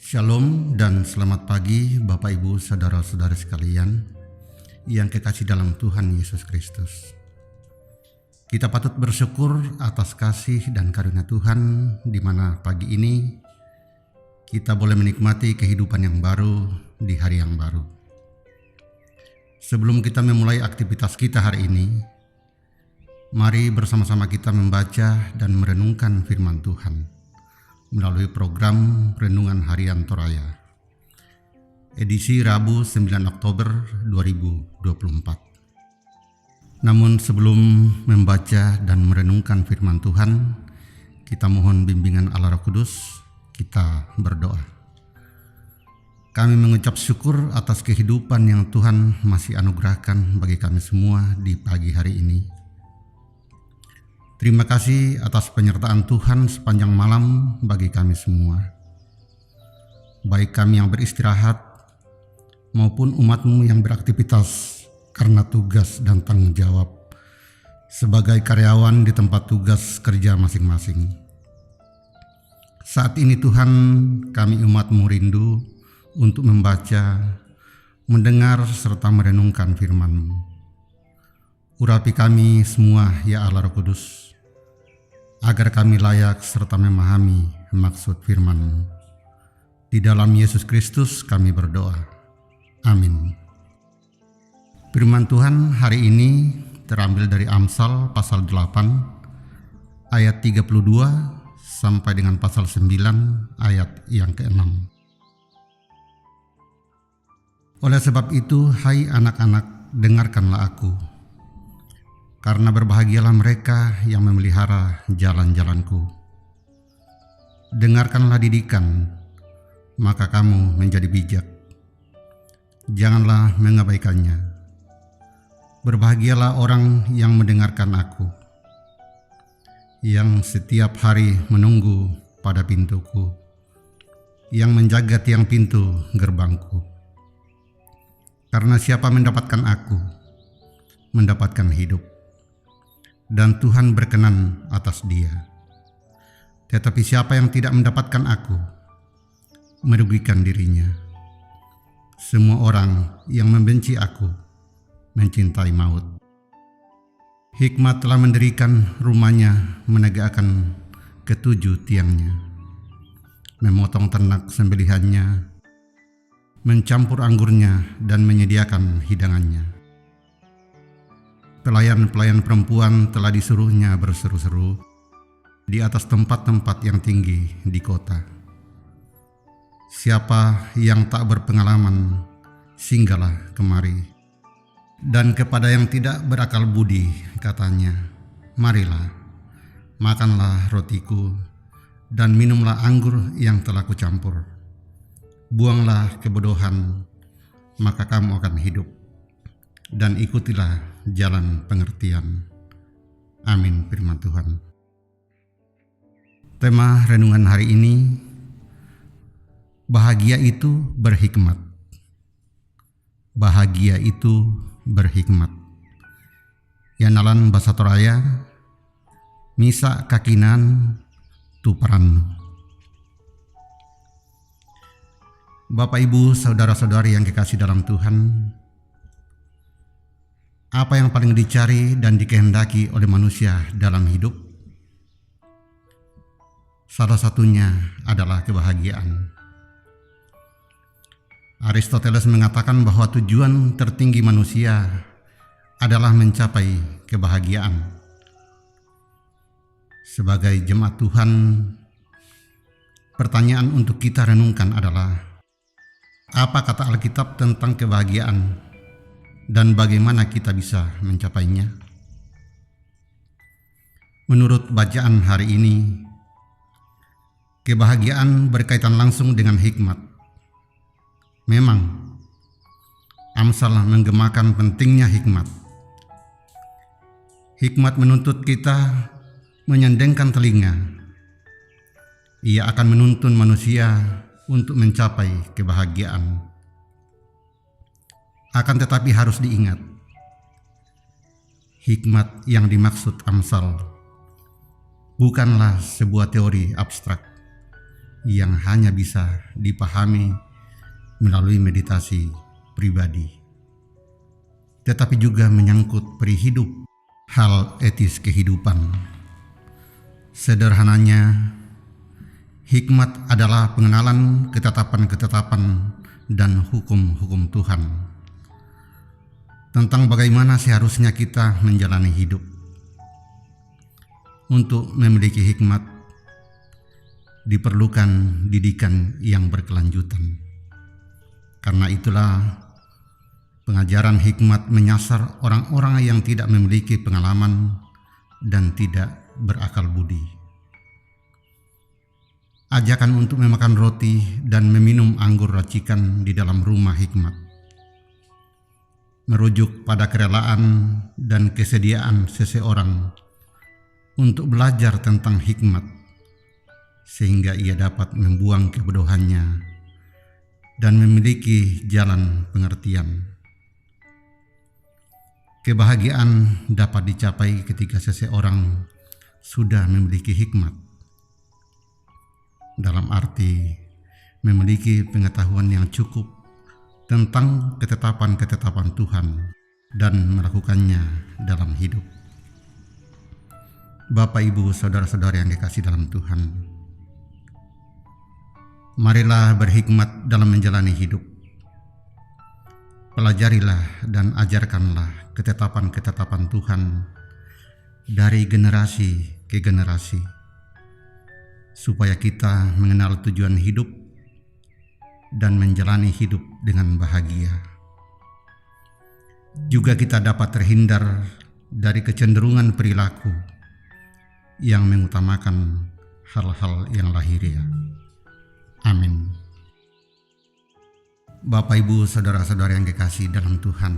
Shalom dan selamat pagi Bapak Ibu Saudara-saudara sekalian yang kekasih dalam Tuhan Yesus Kristus. Kita patut bersyukur atas kasih dan karunia Tuhan di mana pagi ini kita boleh menikmati kehidupan yang baru di hari yang baru. Sebelum kita memulai aktivitas kita hari ini, mari bersama-sama kita membaca dan merenungkan firman Tuhan melalui program Renungan Harian Toraya, edisi Rabu 9 Oktober 2024. Namun sebelum membaca dan merenungkan firman Tuhan, kita mohon bimbingan Allah Roh Kudus, kita berdoa. Kami mengucap syukur atas kehidupan yang Tuhan masih anugerahkan bagi kami semua di pagi hari ini. Terima kasih atas penyertaan Tuhan sepanjang malam bagi kami semua, baik kami yang beristirahat maupun umat-Mu yang beraktivitas karena tugas dan tanggung jawab sebagai karyawan di tempat tugas kerja masing-masing. Saat ini Tuhan, kami umat-Mu rindu untuk membaca, mendengar serta merenungkan firman-Mu. Urapi kami semua ya Allah Roh Kudus, agar kami layak serta memahami maksud firman-Mu. Di dalam Yesus Kristus kami berdoa. Amin. Firman Tuhan hari ini terambil dari Amsal pasal 8 ayat 32 sampai dengan pasal 9 ayat yang ke-6. Oleh sebab itu, hai anak-anak, dengarkanlah aku. Karena berbahagialah mereka yang memelihara jalan-jalanku. Dengarkanlah didikan, maka kamu menjadi bijak. Janganlah mengabaikannya. Berbahagialah orang yang mendengarkan aku, yang setiap hari menunggu pada pintuku, yang menjaga tiang pintu gerbangku. Karena siapa mendapatkan aku, mendapatkan hidup, dan Tuhan berkenan atas dia. Tetapi siapa yang tidak mendapatkan aku, merugikan dirinya. Semua orang yang membenci aku, mencintai maut. Hikmat telah mendirikan rumahnya, menegakkan ketujuh tiangnya, memotong ternak sembelihannya, mencampur anggurnya dan menyediakan hidangannya. Pelayan-pelayan perempuan telah disuruhnya berseru-seru di atas tempat-tempat yang tinggi di kota. Siapa yang tak berpengalaman, singgahlah kemari. Dan kepada yang tidak berakal budi, katanya, marilah, makanlah rotiku, dan minumlah anggur yang telah kucampur. Buanglah kebodohan, maka kamu akan hidup. Dan ikutilah jalan pengertian. Amin firman Tuhan. Tema renungan hari ini, bahagia itu berhikmat. Bahagia itu berhikmat. Yanalan Basa Toraya, misa kakinan tuparan. Bapak Ibu saudara-saudari yang kekasih dalam Tuhan, apa yang paling dicari dan dikehendaki oleh manusia dalam hidup? Salah satunya adalah kebahagiaan. Aristoteles mengatakan bahwa tujuan tertinggi manusia adalah mencapai kebahagiaan. Sebagai jemaat Tuhan, pertanyaan untuk kita renungkan adalah, apa kata Alkitab tentang kebahagiaan? Dan bagaimana kita bisa mencapainya? Menurut bacaan hari ini, kebahagiaan berkaitan langsung dengan hikmat. Memang, Amsal menggemakan pentingnya hikmat. Hikmat menuntut kita menyendengkan telinga. Ia akan menuntun manusia untuk mencapai kebahagiaan. Akan tetapi harus diingat, hikmat yang dimaksud Amsal bukanlah sebuah teori abstrak yang hanya bisa dipahami melalui meditasi pribadi, tetapi juga menyangkut peri hidup, hal etis kehidupan. Sederhananya, hikmat adalah pengenalan ketetapan-ketetapan dan hukum-hukum Tuhan tentang bagaimana seharusnya kita menjalani hidup. Untuk memiliki hikmat, diperlukan didikan yang berkelanjutan. Karena itulah pengajaran hikmat menyasar orang-orang yang tidak memiliki pengalaman dan tidak berakal budi. Ajakan untuk memakan roti dan meminum anggur racikan di dalam rumah hikmat merujuk pada kerelaan dan kesediaan seseorang untuk belajar tentang hikmat, sehingga ia dapat membuang kebodohannya dan memiliki jalan pengertian. Kebahagiaan dapat dicapai ketika seseorang sudah memiliki hikmat, dalam arti memiliki pengetahuan yang cukup tentang ketetapan-ketetapan Tuhan dan melakukannya dalam hidup. Bapak, Ibu, saudara-saudara yang dikasihi dalam Tuhan, marilah berhikmat dalam menjalani hidup. Pelajarilah dan ajarkanlah ketetapan-ketetapan Tuhan dari generasi ke generasi, supaya kita mengenal tujuan hidup dan menjalani hidup dengan bahagia. Juga kita dapat terhindar dari kecenderungan perilaku yang mengutamakan hal-hal yang lahiriah. Amin. Bapak, Ibu, saudara-saudara yang dikasihi dalam Tuhan,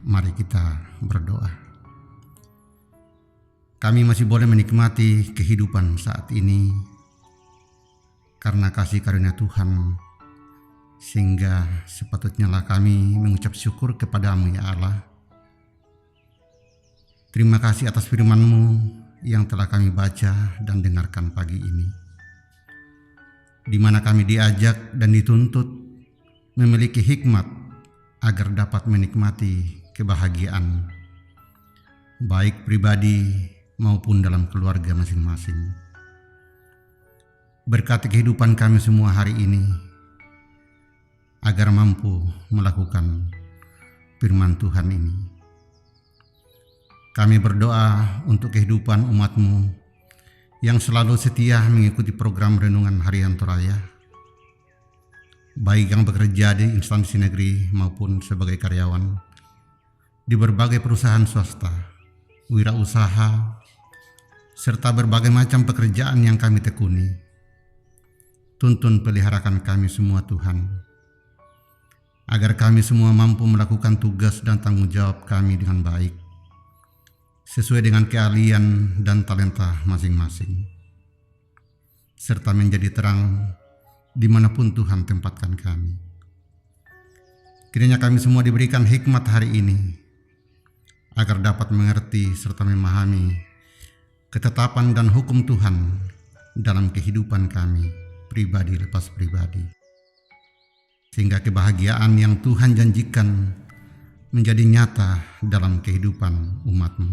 mari kita berdoa. Kami masih boleh menikmati kehidupan saat ini karena kasih karunia Tuhan, sehingga sepatutnya lah kami mengucap syukur kepada-Mu ya Allah. Terima kasih atas firman-Mu yang telah kami baca dan dengarkan pagi ini, di mana kami diajak dan dituntut memiliki hikmat agar dapat menikmati kebahagiaan, baik pribadi maupun dalam keluarga masing-masing. Berkati kehidupan kami semua hari ini, agar mampu melakukan firman Tuhan ini. Kami berdoa untuk kehidupan umat-Mu yang selalu setia mengikuti program Renungan Harian Toraya, baik yang bekerja di instansi negeri maupun sebagai karyawan di berbagai perusahaan swasta, wirausaha, serta berbagai macam pekerjaan yang kami tekuni. Tuntun peliharakan kami semua Tuhan, agar kami semua mampu melakukan tugas dan tanggung jawab kami dengan baik, sesuai dengan keahlian dan talenta masing-masing, serta menjadi terang dimanapun Tuhan tempatkan kami. Kiranya kami semua diberikan hikmat hari ini, agar dapat mengerti serta memahami ketetapan dan hukum Tuhan dalam kehidupan kami, pribadi lepas pribadi, sehingga kebahagiaan yang Tuhan janjikan menjadi nyata dalam kehidupan umat-Mu.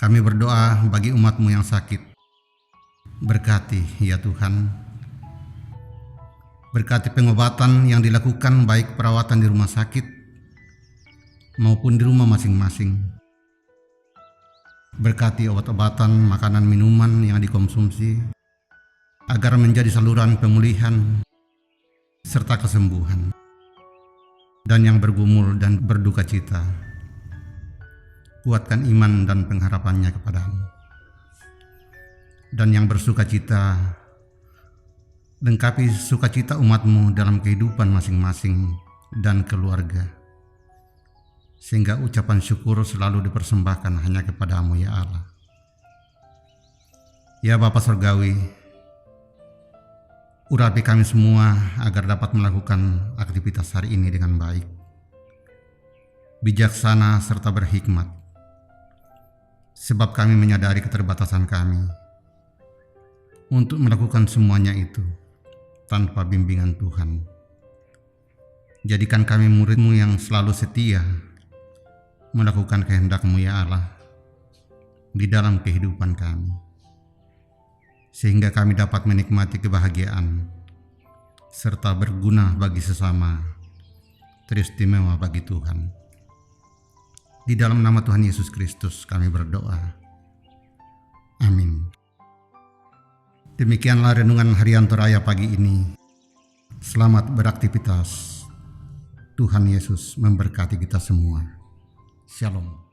Kami berdoa bagi umat-Mu yang sakit. Berkati ya Tuhan. Berkati pengobatan yang dilakukan, baik perawatan di rumah sakit maupun di rumah masing-masing. Berkati obat-obatan, makanan, minuman yang dikonsumsi, agar menjadi saluran pemulihan serta kesembuhan. Dan yang bergumul dan berduka cita, kuatkan iman dan pengharapannya kepada-Mu. Dan yang bersuka cita, lengkapi sukacita umat-Mu dalam kehidupan masing-masing dan keluarga, sehingga ucapan syukur selalu dipersembahkan hanya kepada-Mu ya Allah. Ya Bapa Surgawi, urapi kami semua agar dapat melakukan aktivitas hari ini dengan baik, bijaksana serta berhikmat, sebab kami menyadari keterbatasan kami. untuk melakukan semuanya itu tanpa bimbingan Tuhan. Jadikan kami murid-Mu yang selalu setia melakukan kehendak-Mu ya Allah di dalam kehidupan kami, sehingga kami dapat menikmati kebahagiaan serta berguna bagi sesama, teristimewa bagi Tuhan. Di dalam nama Tuhan Yesus Kristus kami berdoa. Amin. Demikianlah renungan harian Toraya pagi ini. Selamat beraktivitas. Tuhan Yesus memberkati kita semua. Shalom.